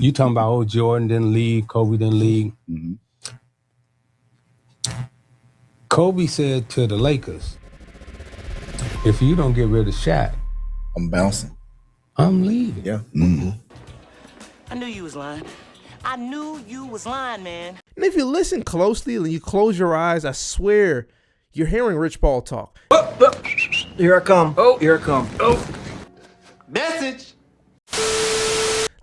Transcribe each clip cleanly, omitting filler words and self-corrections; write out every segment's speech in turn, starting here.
You talking about old Jordan didn't leave, Kobe didn't leave. Mm-hmm. Kobe said to the Lakers, if you don't get rid of Shaq, I'm bouncing. I'm leaving. Yeah. Mm-hmm. I knew you was lying. I knew you was lying, man. And if you listen closely and you close your eyes, I swear you're hearing Rich Paul talk. Here I come. Oh, here I come. Oh. Message.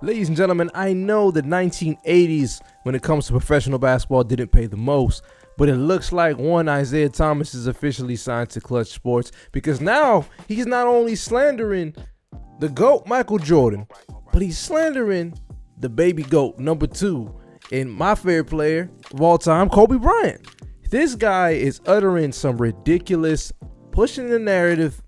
Ladies and gentlemen, I know the 1980s, when it comes to professional basketball, didn't pay the most. But it looks like one Isaiah Thomas is officially signed to Clutch Sports, because now he's not only slandering the GOAT, Michael Jordan, but he's slandering the baby GOAT, number 2, and my favorite player of all time, Kobe Bryant. This guy is uttering some ridiculous, pushing the narrative,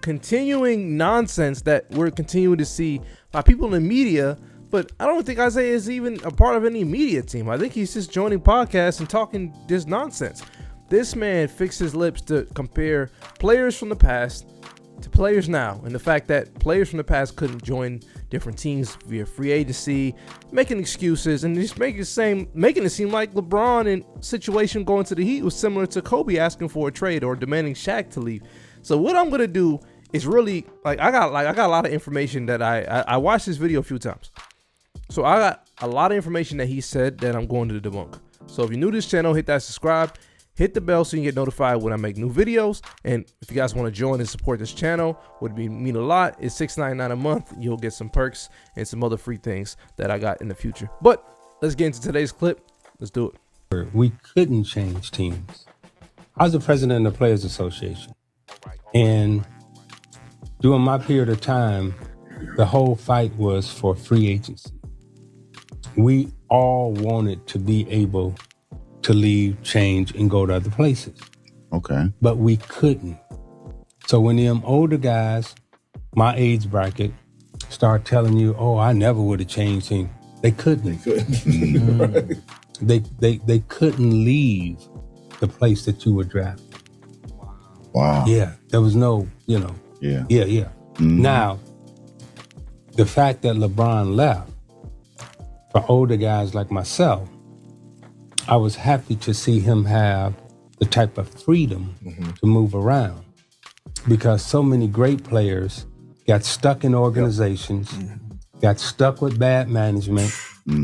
continuing nonsense that we're continuing to see by people in the media. But I don't think Isaiah is even a part of any media team. I think he's just joining podcasts and talking this nonsense. This man fixed his lips to compare players from the past to players now, and the fact that players from the past couldn't join different teams via free agency, making excuses, and just making it seem like LeBron in situation going to the Heat was similar to Kobe asking for a trade or demanding Shaq to leave. So what I'm gonna do is really I got a lot of information that I watched this video a few times. So I got a lot of information that he said that I'm going to debunk. So if you're new to this channel, hit that subscribe, hit the bell so you get notified when I make new videos. And if you guys want to join and support this channel, would mean a lot. It's $6.99 a month. You'll get some perks and some other free things that I got in the future. But let's get into today's clip. Let's do it. We couldn't change teams. I was the president of the Players Association. And during my period of time, the whole fight was for free agency. We all wanted to be able to leave, change, and go to other places. Okay. But we couldn't. So when them older guys, my age bracket, start telling you, oh, I never would have changed him, they couldn't. Right. They couldn't leave the place that you were drafted. Wow. Yeah, there was no, Yeah. Mm-hmm. Now, the fact that LeBron left, for older guys like myself, I was happy to see him have the type of freedom to move around, because so many great players got stuck in organizations, got stuck with bad management,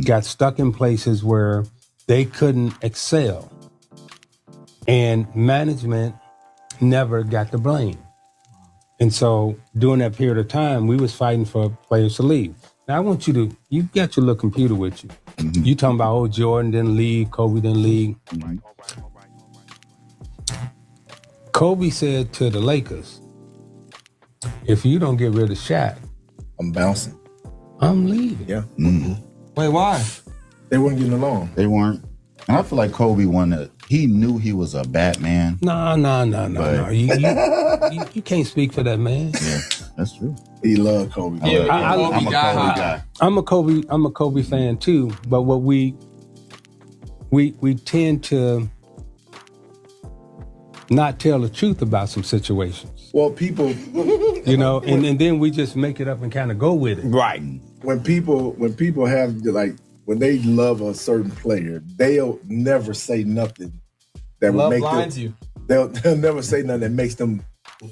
got stuck in places where they couldn't excel, and management never got the blame. And so during that period of time, we was fighting for players to leave. Now I want you got your little computer with you. You talking about old Jordan didn't leave, Kobe didn't leave. Kobe said to the Lakers, if you don't get rid of Shaq, I'm bouncing. I'm leaving. Yeah. Mm-hmm. Wait, why? They weren't getting along. They weren't. And I feel like Kobe he knew he was a bad man. No. You can't speak for that man. Yeah, that's true. He loved Kobe. I'm a Kobe guy. I'm a Kobe fan too. But what we tend to not tell the truth about some situations. Well, people, and then we just make it up and kind of go with it. Right. When people have when they love a certain player, they'll never say nothing that Love would make blinds them. You. They'll never say nothing that makes them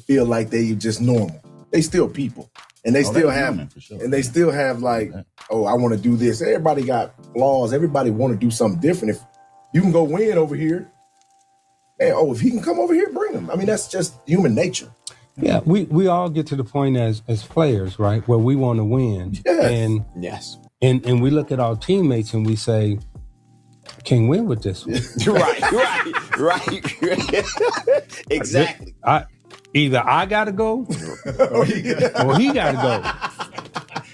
feel like they just normal. They still people, and they still have, human, for sure. and they still have like, oh, I want to do this. Everybody got flaws. Everybody want to do something different. If you can go win over here, and if he can come over here, bring him. I mean, that's just human nature. Yeah, we all get to the point as players, right, where we want to win. Yes. And we look at our teammates and we say, can't win with this one. right. Exactly. Either I gotta go or he gotta go.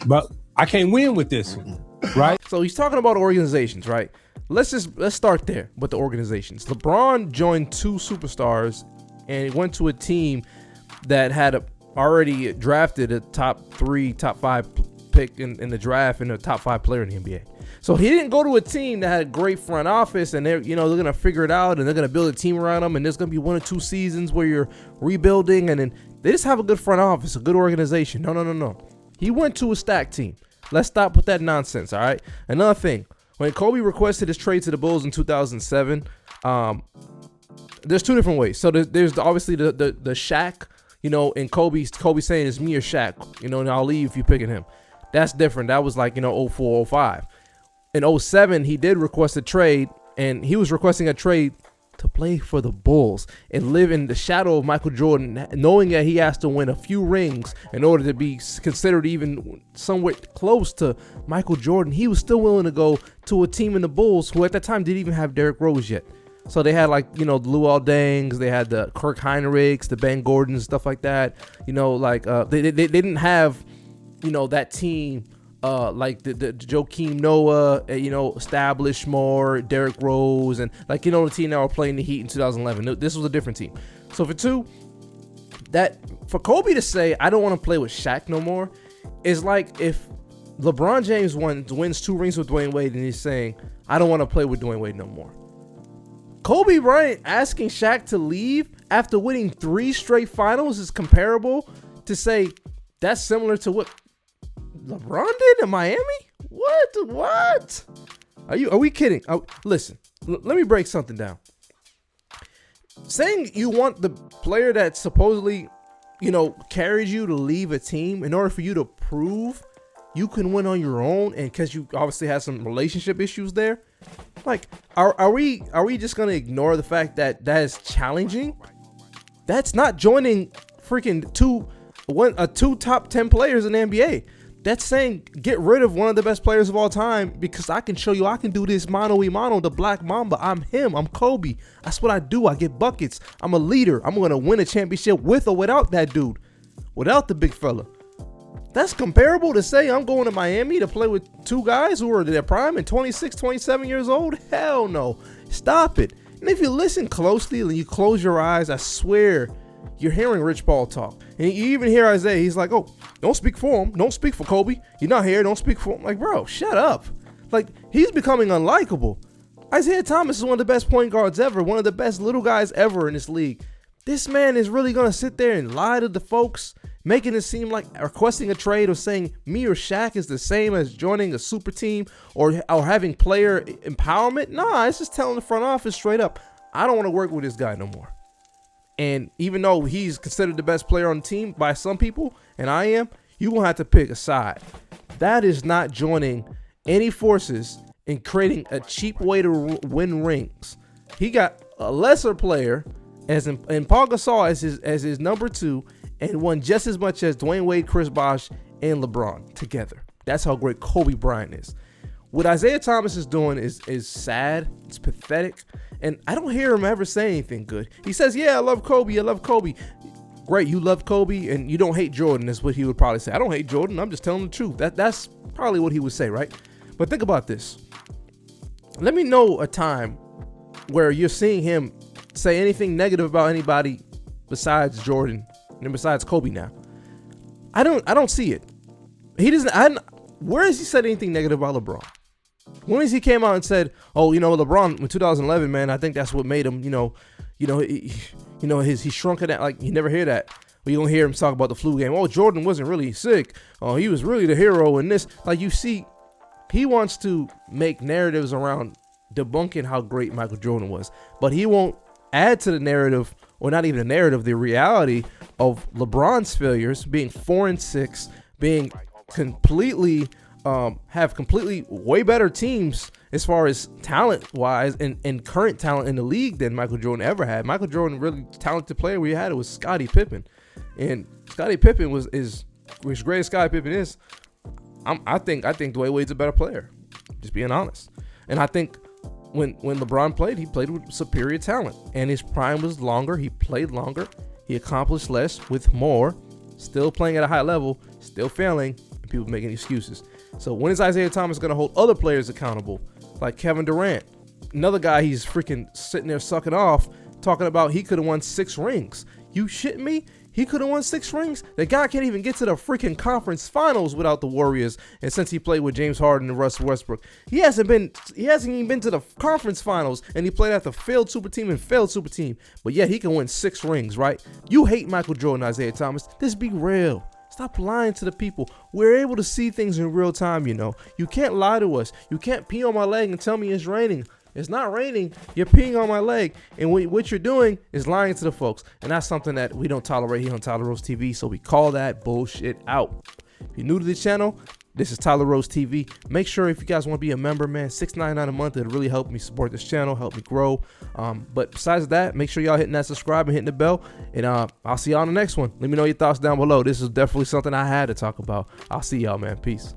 But I can't win with this one, right? So he's talking about organizations, right? Let's start there with the organizations. LeBron joined 2 superstars and he went to a team that had already drafted a top 3, top 5 pick in the draft and a top 5 player in the NBA. So he didn't go to a team that had a great front office and they're going to figure it out and they're going to build a team around them and there's going to be 1 or 2 seasons where you're rebuilding and then they just have a good front office, a good organization. No. He went to a stacked team. Let's stop with that nonsense, all right? Another thing, when Kobe requested his trade to the Bulls in 2007, there's two different ways. So there's obviously the Shaq, and Kobe saying it's me or Shaq, and I'll leave if you're picking him. That's different. That was like, 04, 05. In 07, he did request a trade, and he was requesting a trade to play for the Bulls and live in the shadow of Michael Jordan, knowing that he has to win a few rings in order to be considered even somewhat close to Michael Jordan. He was still willing to go to a team in the Bulls who at that time didn't even have Derrick Rose yet. So they had the Luol Dengs, they had the Kirk Heinrichs, the Ben Gordons, stuff like that. They didn't have, that team like the Joakim Noah, established more, Derrick Rose, and the team that were playing the Heat in 2011. This was a different team. So for Kobe to say, I don't want to play with Shaq no more, is like if LeBron James wins 2 rings with Dwayne Wade and he's saying, I don't want to play with Dwayne Wade no more. Kobe Bryant asking Shaq to leave after winning 3 straight finals is comparable to say that's similar to what LeBron did in Miami? What? Are we kidding? Listen, let me break something down. Saying you want the player that supposedly, carried you to leave a team in order for you to prove you can win on your own, and because you obviously have some relationship issues there, like, are we just gonna ignore the fact that is challenging? That's not joining freaking two top 10 players in the NBA. That's saying get rid of one of the best players of all time because I can show you I can do this mano a mano, the Black Mamba. I'm him. I'm Kobe. That's what I do. I get buckets. I'm a leader. I'm going to win a championship with or without that dude, without the big fella. That's comparable to say I'm going to Miami to play with 2 guys who are in their prime and 26, 27 years old. Hell no. Stop it. And if you listen closely and you close your eyes, I swear you're hearing Rich Paul talk. And you even hear Isaiah. He's like, oh, don't speak for him. Don't speak for Kobe. You're not here. Don't speak for him. Like, bro, shut up. Like, he's becoming unlikable. Isaiah Thomas is one of the best point guards ever. One of the best little guys ever in this league. This man is really going to sit there and lie to the folks, making it seem like requesting a trade or saying me or Shaq is the same as joining a super team or having player empowerment. Nah, it's just telling the front office straight up, I don't want to work with this guy no more. And even though he's considered the best player on the team by some people, and I am, you're going to have to pick a side. That is not joining any forces and creating a cheap way to win rings. He got a lesser player and Paul Gasol as his number 2 and won just as much as Dwayne Wade, Chris Bosh, and LeBron together. That's how great Kobe Bryant is. What Isaiah Thomas is doing is sad. It's pathetic. And I don't hear him ever say anything good. He says, yeah, I love Kobe. I love Kobe. Great, you love Kobe and you don't hate Jordan is what he would probably say. I don't hate Jordan. I'm just telling the truth. That's probably what he would say, right? But think about this. Let me know a time where you're seeing him say anything negative about anybody besides Jordan and besides Kobe now. I don't see it. He doesn't. Where has he said anything negative about LeBron? When has he came out and said, "Oh, LeBron in 2011, man, I think that's what made him, he shrunk in that." Like, you never hear that. Well, you don't hear him talk about the flu game. Oh, Jordan wasn't really sick. Oh, he was really the hero in this. Like, you see, he wants to make narratives around debunking how great Michael Jordan was, but he won't add to the narrative, or not even the narrative, the reality of LeBron's failures, being 4-6, being completely have completely way better teams as far as talent wise and current talent in the league than Michael Jordan ever had. Michael Jordan, really talented player we had, it was Scottie Pippen, and Scottie Pippen was great as Scottie Pippen is. I think Dwayne Wade's a better player, just being honest. And I think when LeBron played, he played with superior talent, and his prime was longer. He played longer. He accomplished less with more. Still playing at a high level, still failing, and people making excuses. So when is Isaiah Thomas going to hold other players accountable, like Kevin Durant, another guy he's freaking sitting there sucking off, talking about he could have won 6 rings? You shitting me? He could have won 6 rings? The guy can't even get to the freaking conference finals without the Warriors. And since he played with James Harden and Russell Westbrook, he hasn't even been to the conference finals, and he played at the failed super team and failed super team. But yet he can win 6 rings, right? You hate Michael Jordan, Isaiah Thomas. Let's be real. Stop lying to the people. We're able to see things in real time, you know. You can't lie to us. You can't pee on my leg and tell me it's raining. It's not raining. You're peeing on my leg. And what you're doing is lying to the folks. And that's something that we don't tolerate here on Tyler Rose TV. So we call that bullshit out. If you're new to the channel, this is Tyler Rose TV. Make sure if you guys want to be a member, man, $6.99 a month. It'll really help me support this channel, help me grow. But besides that, make sure y'all hitting that subscribe and hitting the bell. And I'll see y'all on the next one. Let me know your thoughts down below. This is definitely something I had to talk about. I'll see y'all, man. Peace.